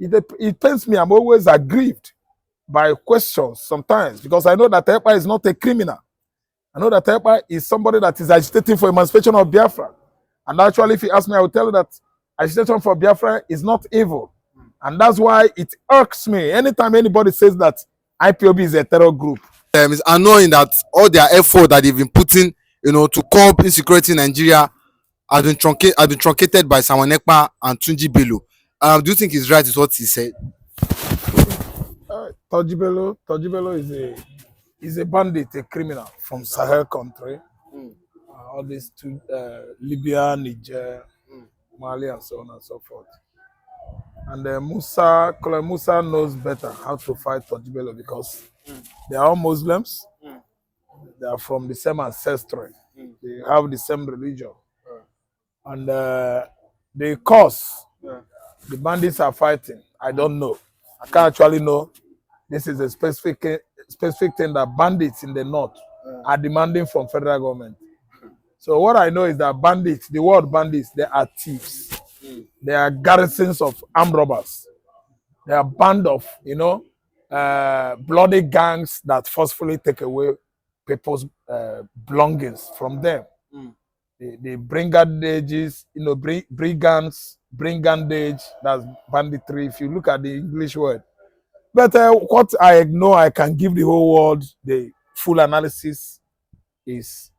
it pains me. I'm always aggrieved by questions sometimes because I know that Ekpa is not a criminal. I know that Ekpa is somebody that is agitating for emancipation of Biafra. And actually, if you ask me, I will tell you that agitation for Biafra is not evil. And that's why it irks me anytime anybody says that IPOB is a terror group. It's annoying that all their effort that they've been putting, to curb insecurity in Nigeria has been truncated by Samuel Ekpa and Turji Bello. Do you think he's right with what he said? Turji Bello is a bandit, a criminal from Sahel country. All these two, Libya, Niger, Mali, and so on and so forth. And Colonel Musa knows better how to fight Turji Bello because they are all Muslims. They are from the same ancestry. They have the same religion. And the cause the bandits are fighting, I don't know. I can't actually know. This is a specific thing that bandits in the north are demanding from federal government. So what I know is that bandits, the word bandits, they are thieves. They are garrisons of armed robbers. They are a band of, bloody gangs that forcefully take away people's belongings from them. The brigandages, brigandage, that's banditry, if you look at the English word. But what I know I can give the whole world, the full analysis is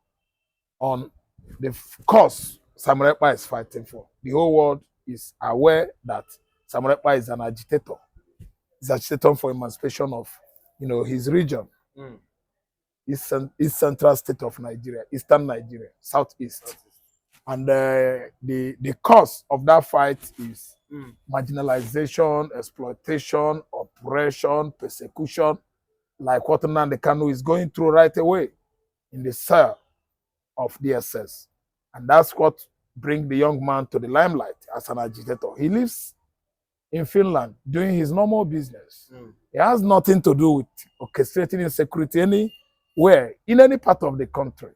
on the cause Samuel Ekpa is fighting for. The whole world is aware that Samuel Ekpa is an agitator. He's agitator for emancipation of, his region. East central state of Nigeria, eastern Nigeria, southeast. And the cause of that fight is marginalization, exploitation, oppression, persecution, like what Nnamdikanu is going through right away in the cell of DSS. And that's what brings the young man to the limelight as an agitator. He lives in Finland doing his normal business. It has nothing to do with orchestrating insecurity anywhere, in any part of the country.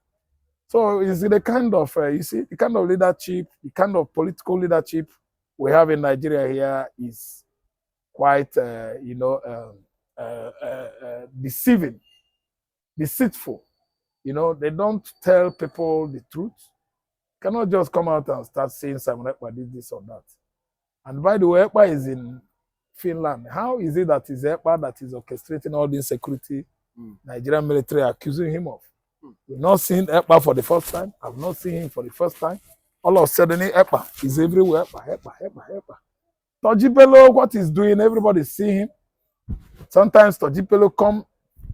So it's the kind of, the kind of leadership, the kind of political leadership we have in Nigeria here is quite, deceiving, deceitful. They don't tell people the truth. Cannot just come out and start saying Samuel Ekpa did this or that. And by the way, Ekpa is in Finland. How is it that it's Ekpa that is orchestrating all the insecurity Nigerian military accusing him of? We've not seen Ekpa for the first time. I've not seen him for the first time. All of a sudden, Ekpa is everywhere. Ekpa. Turji Bello, what he's doing, everybody see him. Sometimes Turji Bello come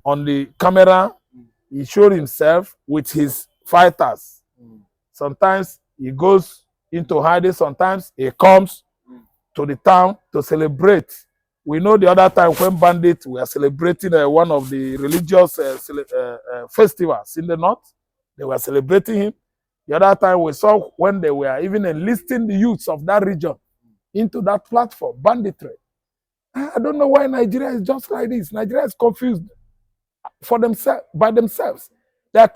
on the camera, he showed himself with his fighters. Sometimes he goes into hiding. Sometimes he comes to the town to celebrate. We know the other time when bandits were celebrating one of the religious festivals in the north, they were celebrating him. The other time we saw when they were even enlisting the youths of that region into that platform, banditry. I don't know why Nigeria is just like this. Nigeria is confused by themselves. They are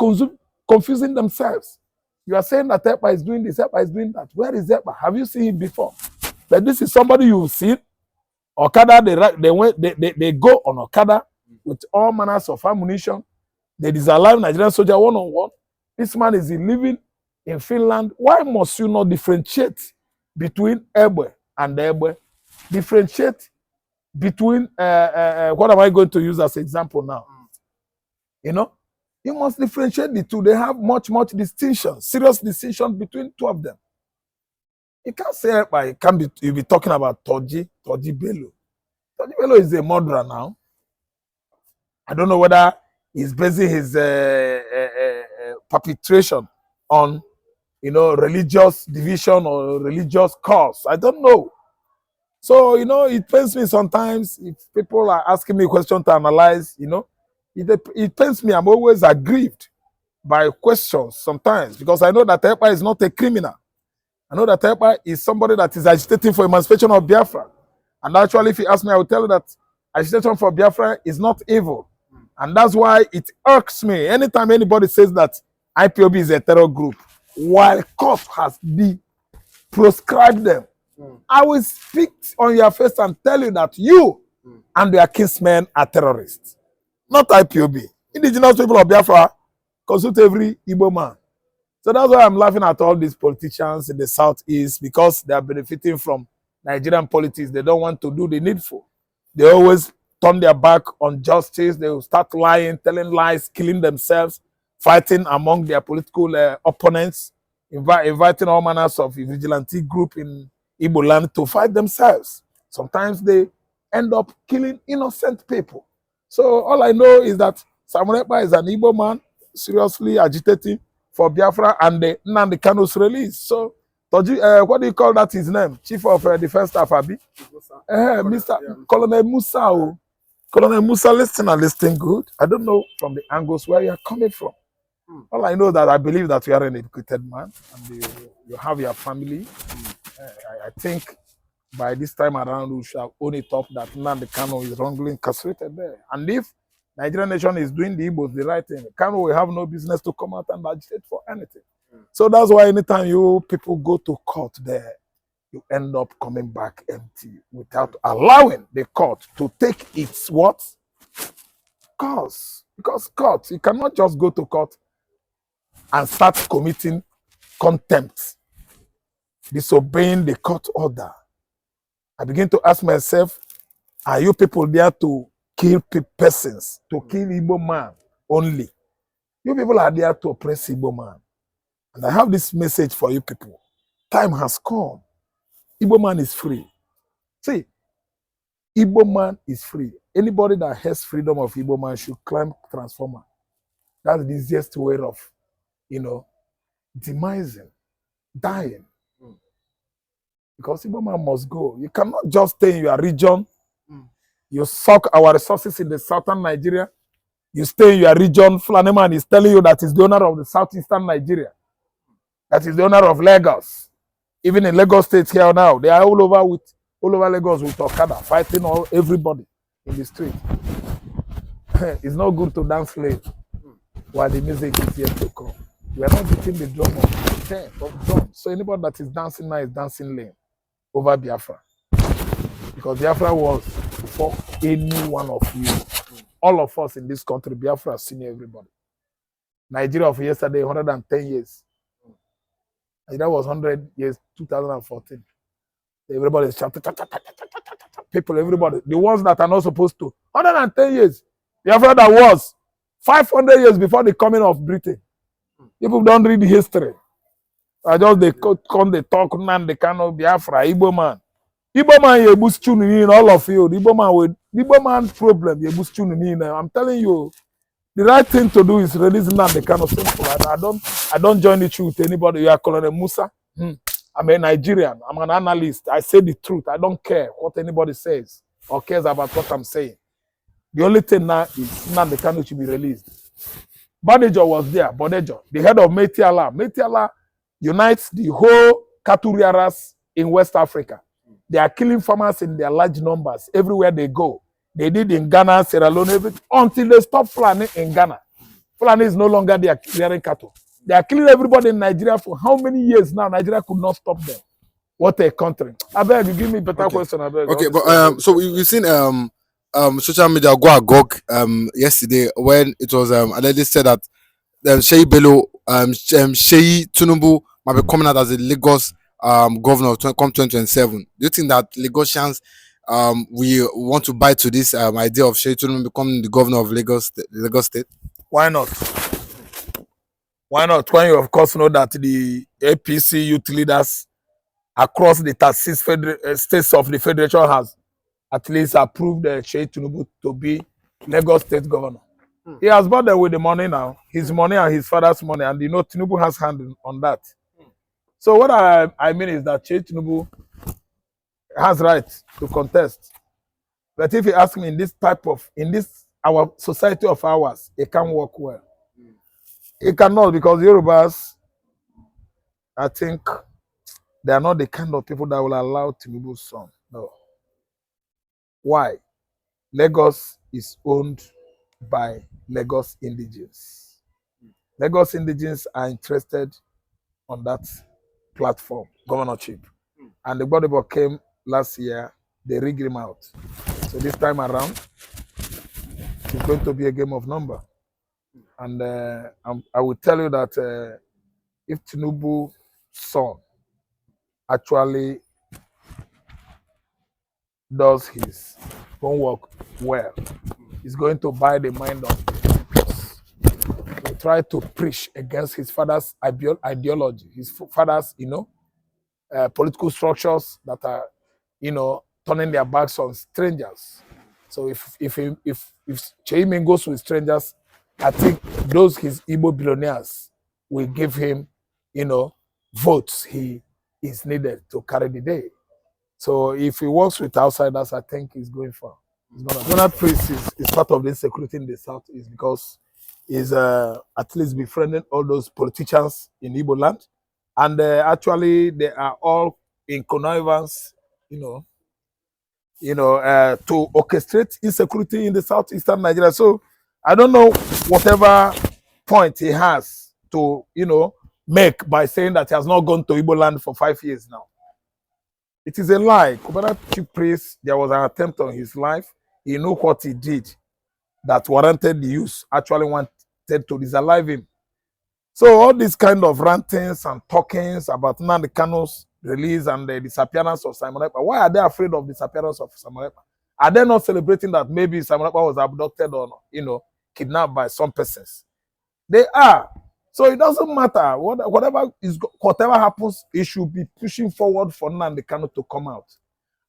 confusing themselves. You are saying that Ekpa is doing this, Ekpa is doing that. Where is Ekpa? Have you seen him before? But this is somebody you've seen. Okada, they go on Okada with all manners of ammunition. They disallow Nigerian soldier one-on-one. This man is living in Finland. Why must you not differentiate between Egbe and Egbe? Differentiate between, what am I going to use as an example now? You must differentiate the two. They have much distinction, serious distinction between two of them. You can't say Ekpa, you'll be talking about Turji Bello. Turji Bello is a murderer now. I don't know whether he's basing his perpetration on, religious division or religious cause. I don't know. So, it pains me sometimes if people are asking me questions to analyze, it pains me. I'm always aggrieved by questions sometimes because I know that Ekpa is not a criminal. I know that Ekpa is somebody that is agitating for emancipation of Biafra. And actually, if you ask me, I will tell you that agitation for Biafra is not evil. And that's why it irks me anytime anybody says that IPOB is a terror group, while court has proscribed them I will speak on your face and tell you that you and your kinsmen are terrorists. Not IPOB. Indigenous people of Biafra consult every Igbo man. So that's why I'm laughing at all these politicians in the southeast, because they are benefiting from Nigerian politics. They don't want to do the needful. They always turn their back on justice. They will start lying, telling lies, killing themselves, fighting among their political opponents, inviting all manners of vigilante group in Igbo land to fight themselves. Sometimes they end up killing innocent people. So all I know is that Samuel Ekpa is an Igbo man, seriously agitating for Biafra and the Nnamdikanu's release. So, Turji, what do you call that his name? Chief of Defense Staff, Abi? Mr. Yeah. Colonel Musa. Oh. Colonel Musa, listen good. I don't know from the angles where you are coming from. All I know that I believe that you are an educated man and you have your family. I think by this time around we shall own it up that Nnamdi Kanu is wrongly incarcerated there. And if Nigerian nation is doing the Igbos the right thing, Kanu will have no business to come out and agitate for anything. So that's why anytime you people go to court there, you end up coming back empty without allowing the court to take its what? Course. Because court, you cannot just go to court and start committing contempt, disobeying the court order. I begin to ask myself, are you people there to kill persons, to kill Igbo man only? You people are there to oppress Igbo man. And I have this message for you people. Time has come. Igbo man is free. See, Igbo man is free. Anybody that has freedom of Igbo man should climb transformer. That's the easiest way of, demising, dying. Because Igbo man must go. You cannot just stay in your region. You suck our resources in the southern Nigeria. You stay in your region. Fulani man is telling you that he's the owner of the southeastern Nigeria. That is the owner of Lagos. Even in Lagos State here now, they are all over Lagos with Okada, fighting everybody in the street. It's not good to dance late while the music is yet to come. We are not beating the drum of drum. So anybody that is dancing now is dancing lame over Biafra. Because Biafra was before any one of you. All of us in this country, Biafra has seen everybody. Nigeria of yesterday, 110 years. Nigeria was 100 years, 2014. Everybody is shouting, people, everybody. The ones that are not supposed to. 110 years. Biafra that was 500 years before the coming of Britain. People don't read history. I just they come, they talk, Nnamdikanu, Biafra, Igbo man. Igbo man, you boost tuning in, all of you. Igbo man problem, you boost tuning in. I'm telling you, the right thing to do is release Nnamdikanu. Simple. I don't join the truth with anybody. You are Colonel Musa. I'm a Nigerian. I'm an analyst. I say the truth. I don't care what anybody says or cares about what I'm saying. The only thing now is Nnamdikanu should be released. Badejo was there. Badejo, the head of Metiala. Metiala unites the whole cattle rearers in West Africa. They are killing farmers in their large numbers everywhere they go. They did in Ghana, Sierra Leone, everything, until they stop Fulani in Ghana. Fulani is no longer there clearing cattle. They are killing everybody in Nigeria for how many years now? Nigeria could not stop them. What a country. I beg you, give me a better question. I beg. Okay, but so we've seen social media go agog yesterday when it was allegedly said that Sheyi Bello, Sheyi Tinubu might be coming out as a Lagos governor come 2027. Do you think that Lagosians we want to buy to this idea of Sheyi Tinubu becoming the governor of Lagos State? Why not? Why not? When you of course know that the APC youth leaders across the 36 states of the federation has at least approved Sheyi Tinubu to be Lagos State governor. He has bought them with the money now, his money and his father's money, and Tinubu has hand on that. So what I mean is that Sheyi Tinubu has right to contest. But if you ask me in this our society of ours, it can't work well. It cannot, because Yorubas, I think, they are not the kind of people that will allow Tinubu's son. No. Why? Lagos is owned by Lagos indigenes. Lagos indigenes are interested on that platform, governorship. And the Gbadebo came last year, they rigged him out. So this time around, it's going to be a game of number. And I will tell you that if Tinubu's son actually does his homework well, he's going to buy the mind of the people. He try to preach against his father's ideology, his father's, political structures that are, turning their backs on strangers. So if Cheime goes with strangers, I think those his Igbo billionaires will give him, votes he is needed to carry the day. So if he works with outsiders, I think he's going far. Donald Priest is part of the insecurity in the Southeast because he's at least befriending all those politicians in Igbo land. And actually, they are all in connivance, to orchestrate insecurity in the southeastern Nigeria. So I don't know whatever point he has to, make by saying that he has not gone to Igbo land for 5 years now. It is a lie. Cubana chief priest, there was an attempt on his life. He knew what he did that warranted the use, actually wanted to disalive him. So all these kind of rantings and talkings about nnamdikanu's release and the disappearance of Simon Ekpa, why are they afraid of the disappearance of Simon Ekpa? Are they not celebrating that maybe Simon Ekpa was abducted or, kidnapped by some persons? They are. So it doesn't matter. Whatever happens, he should be pushing forward for Nnamdikanu to come out.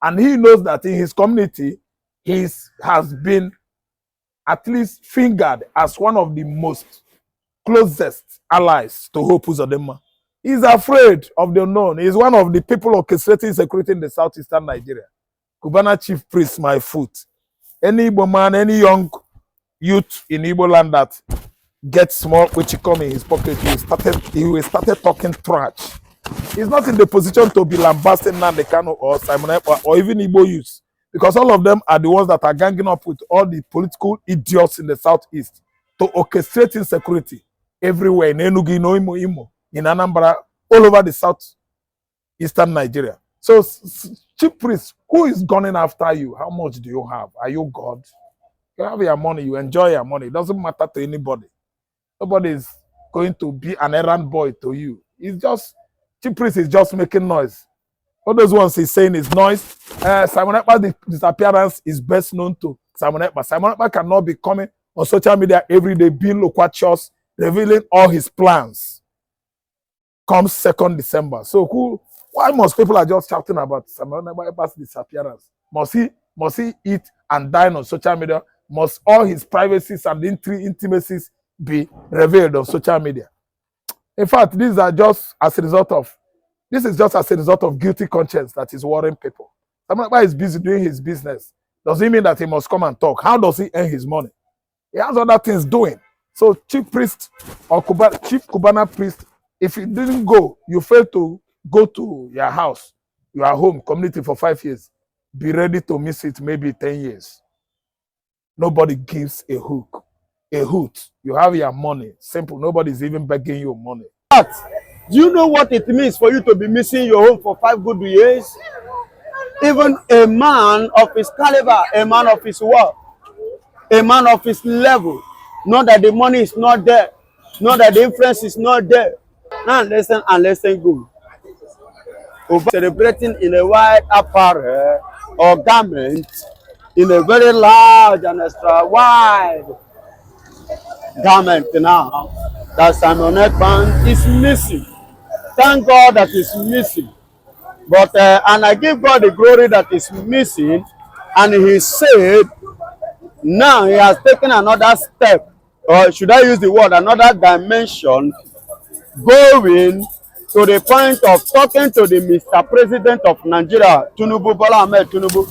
And he knows that in his community, he has been at least fingered as one of the most closest allies to Hope Uzodinma. He's afraid of the unknown. He's one of the people orchestrating security in the southeastern Nigeria. Cubana chief priest, my foot. Any Igbo man, any young youth in Igbo land that gets small, which he come in his pocket, he will start talking trash. He's not in the position to be lambasting Nnamdikanu or Simon Ekpa or even Igbo youths, because all of them are the ones that are ganging up with all the political idiots in the southeast to orchestrate insecurity everywhere, in Enugu, in Imo, in Anambra, all over the southeastern Nigeria. So, chief priest, who is gunning after you? How much do you have? Are you God? You have your money, you enjoy your money. It doesn't matter to anybody. Nobody is going to be an errand boy to you. It's just, chief priest is just making noise. All those ones he's saying is noise. Simon Ekpa's disappearance is best known to Simon Ekpa. Simon Ekpa cannot be coming on social media every day, being loquacious, revealing all his plans. Comes 2nd December. So why must people are just shouting about Simon Ekpa's disappearance? Must he eat and dine on social media? Must all his privacies and intimacies be revealed on social media? In fact, this is just as a result of guilty conscience that is worrying people. Simon Ekpa is busy doing his business. Does it mean that he must come and talk? How does he earn his money? He has other things doing. So chief priest or chief Cubana priest, if you didn't go, you failed to go to your house, your home, community for 5 years, be ready to miss it maybe 10 years. Nobody gives a hoot. You have your money. Simple. Nobody's even begging you money. But do you know what it means for you to be missing your home for 5 good years? Even a man of his caliber, a man of his work, a man of his level, not that the money is not there, not that the influence is not there. Now listen and listen good. Celebrating in a white apparel or garment, in a very large and extra wide garment now, that Simon Ekpa is missing. Thank God that is missing. But and I give God the glory that is missing. And he said, now he has taken another step, or should I use the word, another dimension, going to the point of talking to the Mr. President of Nigeria, Tinubu, Bola Ahmed Tinubu,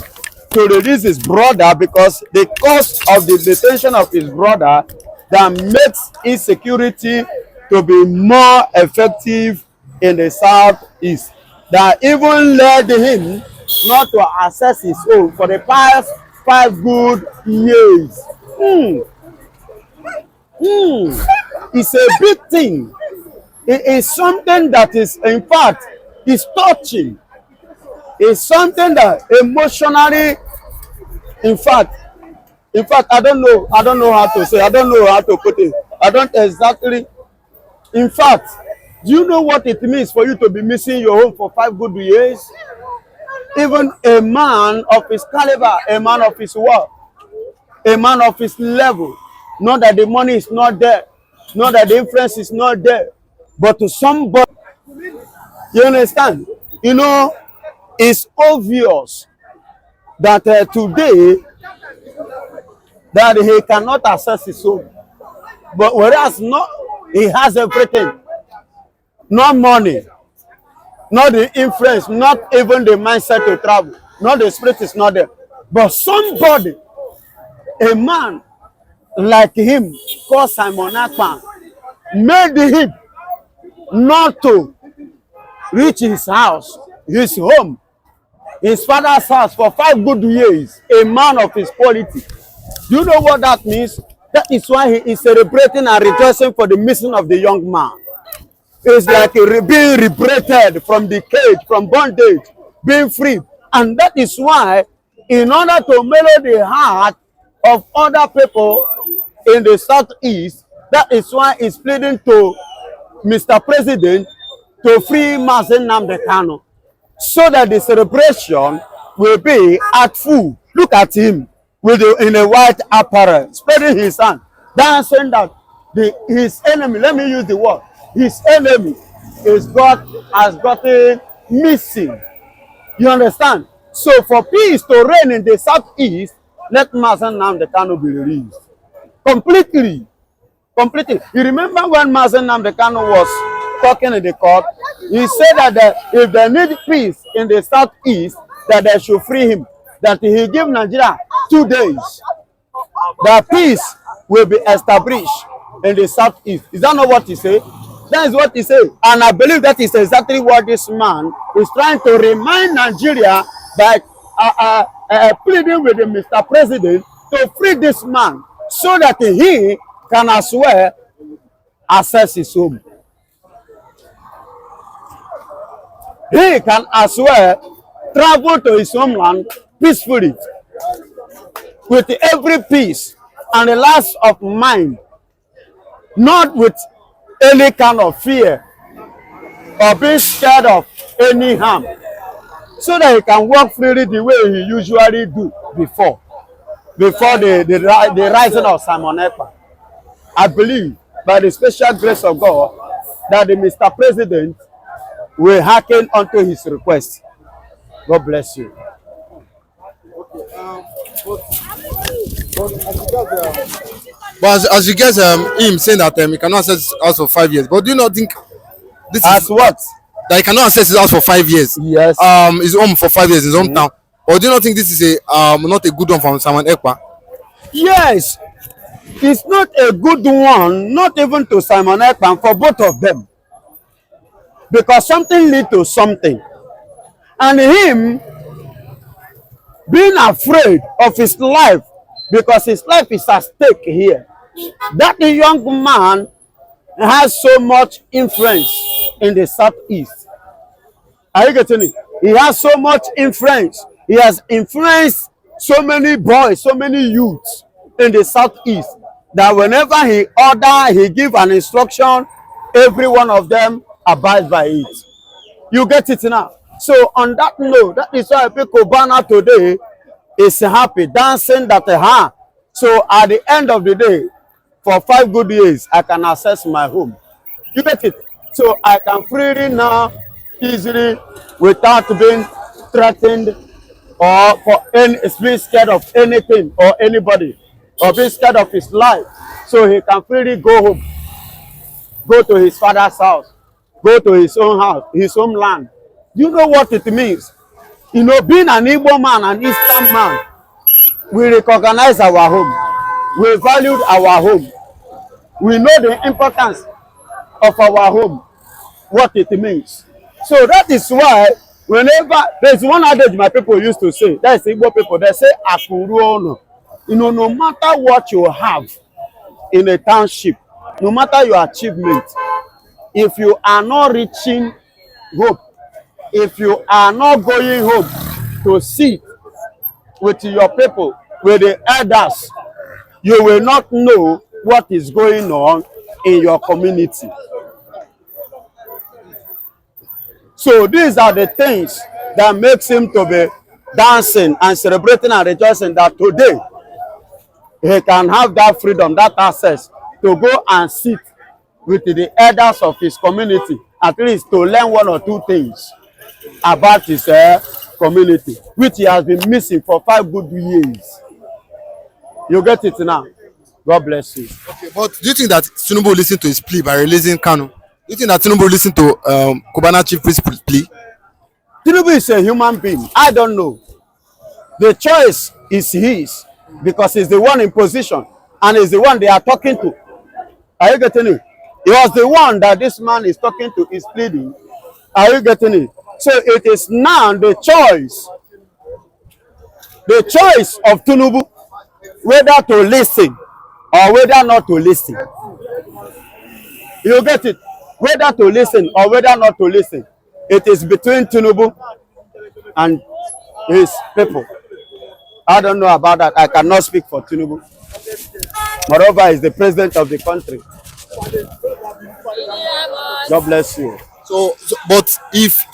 to release his brother, because the cost of the detention of his brother that makes insecurity to be more effective in the southeast, that even led him not to access his home for the past 5 good years. It's a big thing. It is something that is, in fact, is touching. is something that emotionally, in fact, I don't know how to say, I don't know how to put it. I don't exactly. In fact, do you know what it means for you to be missing your home for 5 good years? Even a man of his caliber, a man of his work, a man of his level, not that the money is not there, not that the influence is not there, but to somebody, you understand? You know, it's obvious that today that he cannot access his home, but whereas not, he has everything, not money, not the influence, not even the mindset to travel, not the spirit is not there, but somebody, a man like him called Simon Ekpa, made him not to reach his house, his home, his father's house for 5 good years. A man of his quality. Do you know what that means? That is why he is celebrating and rejoicing for the missing of the young man. It's like being liberated from the cage, from bondage, being free. And that is why, in order to mellow the heart of other people in the southeast, that is why he's pleading to Mr. President to free Musa Nnamdikanu, so that the celebration will be at full. Look at him with in a white apparel, spreading his hand, dancing that his enemy, let me use the word, his enemy has gotten missing. You understand? So for peace to reign in the southeast, let Musa Nnamdikanu be released. Completely. You remember when Musa Nnamdikanu was talking in the court, he said that if they need peace in the southeast, that they should free him, that he give Nigeria 2 days, that peace will be established in the southeast. Is that not what he said? That is what he said. And I believe that is exactly what this man is trying to remind Nigeria by pleading with the Mr. President to free this man, so that he can as well access his home. He can as well travel to his homeland peacefully, with every peace and relax of mind, not with any kind of fear or being scared of any harm, so that he can walk freely the way he usually do before the rising of Simon Ekpa. I believe by the special grace of God that the Mr. President will hearken unto his request. God bless you. But as you guys him saying that he cannot access his house for 5 years, but do you not think this As is what? that he cannot access his house for 5 years? Yes. His home for 5 years, his hometown. Or do you not think this is a not a good one from Simon Ekpa? Yes. It's not a good one, not even to Simon Ekpa, for both of them. Because something leads to something. And him being afraid of his life, because his life is at stake here. That the young man has so much influence in the southeast. Are you getting it? He has so much influence. He has influenced so many boys, so many youths in the southeast, that whenever he give an instruction, every one of them abides by it. You get it now? So on that note, that is why people banner today is happy, dancing that so at the end of the day, for 5 good years, I can access my home. You get it? So I can freely now, easily, without being threatened or being scared of anything or anybody, or being scared of his life. So he can freely go home, go to his father's house, go to his own house, his homeland. You know what it means? You know, being an Igbo man, an Eastern man, we recognize our home. We valued our home. We know the importance of our home, what it means. So that is why whenever there's one adage my people used to say, that's Igbo people, they say Akuruono. You know, no matter what you have in a township, no matter your achievement, if you are not reaching hope, if you are not going home to sit with your people, with the elders, you will not know what is going on in your community. So these are the things that makes him to be dancing and celebrating and rejoicing that today he can have that freedom, that access to go and sit with the elders of his community, at least to learn one or two things about his community, which he has been missing for 5 good years. You get it now? God bless you. Okay, but do you think that Tinubu listened to his plea by releasing Kanu? Do you think that Tinubu listened to Cubana chief priest plea? Tinubu is a human being. I don't know. The choice is his because he's the one in position and he's the one they are talking to. Are you getting it? He was the one that this man is talking to, is pleading. Are you getting it? So it is now the choice of Tinubu whether to listen or whether not to listen. You get it? Whether to listen or whether not to listen. It is between Tinubu and his people. I don't know about that. I cannot speak for Tinubu. Moreover, he's the president of the country. God bless you. So but if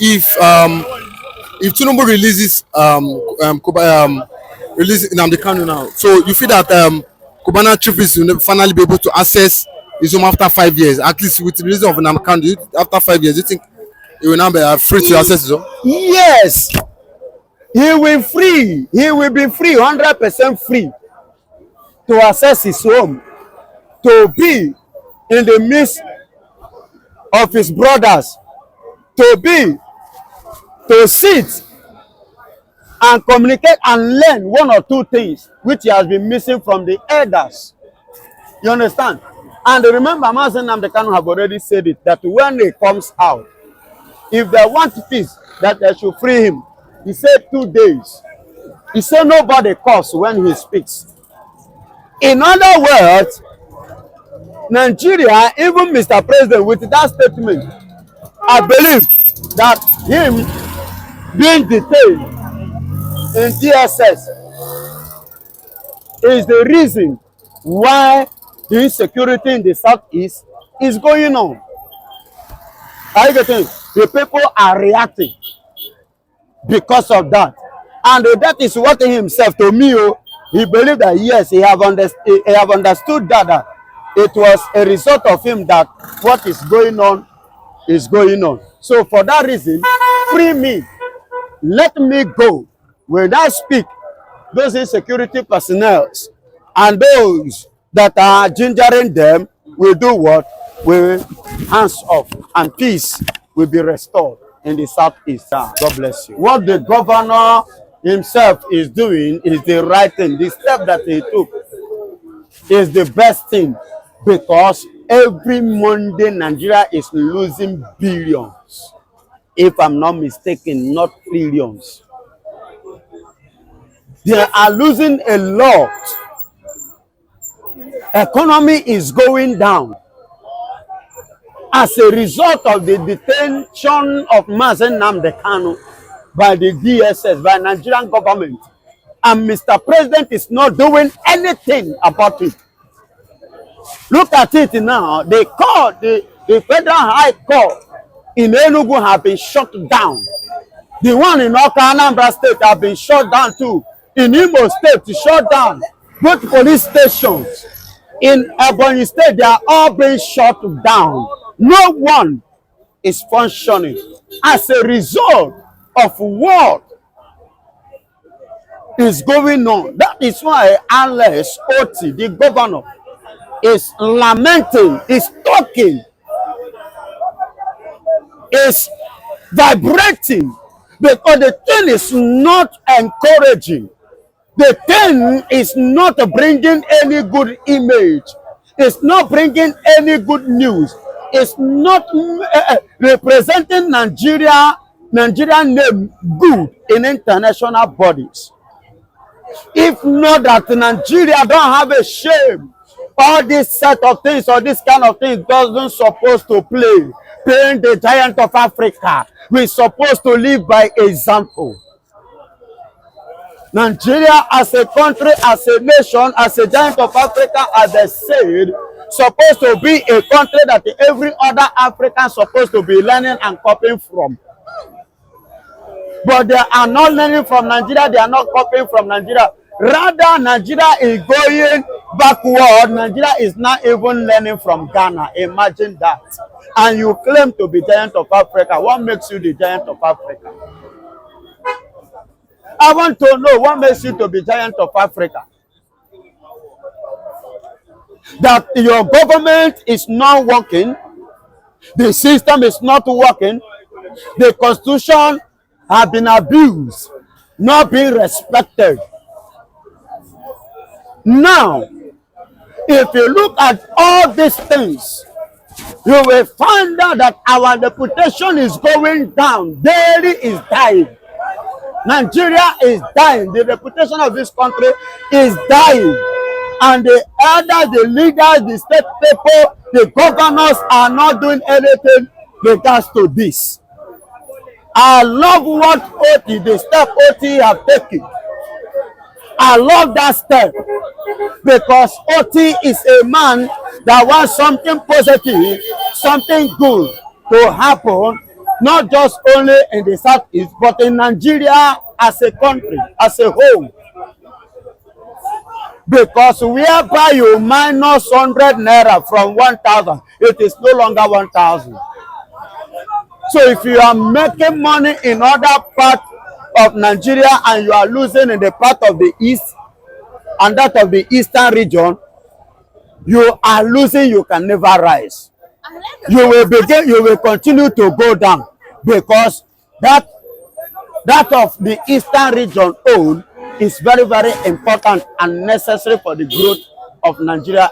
Tinubu releases release Nnamdikanu now, so you feel that Cubana chief priest will finally be able to access his home after 5 years, at least with the release of Nnamdikanu, after 5 years, do you think he will now be free to access his home? Yes, he will free. He will be free, 100% free to access his home, to be in the midst of his brothers, to sit and communicate and learn one or two things which he has been missing from the elders. You understand? And remember, Mazi Nnamdi Kanu have already said it, that when he comes out, if they want peace, that they should free him. He said 2 days. He said nobody coughs when he speaks. In other words, Nigeria, even Mr. President, with that statement, I believe that him being detained in DSS is the reason why the insecurity in the southeast is going on. Are you getting it? The people are reacting because of that. And that is what he himself told me. He believed that yes, he have understood that it was a result of him that what is going on is going on. So for that reason, free me. Let me go. When I speak, those insecurity personnel and those that are gingering them will do what? Will hands off and peace will be restored in the southeast. God bless you. What the governor himself is doing is the right thing. The step that he took is the best thing, because every Monday Nigeria is losing billions, if I'm not mistaken, not trillions. They are losing a lot. Economy is going down as a result of the detention of Mazi Nnamdi Kanu by the DSS, by Nigerian government. And Mr. President is not doing anything about it. Look at it now. The court, the Federal High Court in Enugu have been shut down. The one in Anambra State have been shut down too. In Imo State, shut down. Both police stations in Ebonyi State, they are all being shut down. No one is functioning as a result of what is going on. That is why unless Oti, the governor, is lamenting, is talking, is vibrating, because the thing is not encouraging. The thing is not bringing any good image. It's not bringing any good news. It's not representing Nigerian name good in international bodies. If not that Nigeria don't have a shame all this set of things or this kind of thing doesn't supposed to play. Being the giant of Africa, we're supposed to live by example. Nigeria as a country, as a nation, as a giant of Africa, as they said, supposed to be a country that every other African supposed to be learning and copying from. But they are not learning from Nigeria, they are not copying from Nigeria. Rather, Nigeria is going backward. Nigeria is not even learning from Ghana. Imagine that. And you claim to be giant of Africa. What makes you the giant of Africa? I want to know what makes you to be giant of Africa. That your government is not working, the system is not working, the constitution has been abused, not being respected. Now, if you look at all these things, you will find out that our reputation is going down. Daily is dying. Nigeria is dying. The reputation of this country is dying. And the elders, the leaders, the state people, the governors are not doing anything regards to this. I love what OT, the step OT have taken. I love that step because OT is a man that wants something positive, something good to happen, not just only in the southeast, but in Nigeria as a country, as a whole. Because whereby you minus 100 naira from 1,000, it is no longer 1,000. So if you are making money in other parts of Nigeria and you are losing in the part of the east and that of the eastern region, you are losing, you can never rise. You will continue to go down because that of the eastern region own is very, very important and necessary for the growth of Nigeria.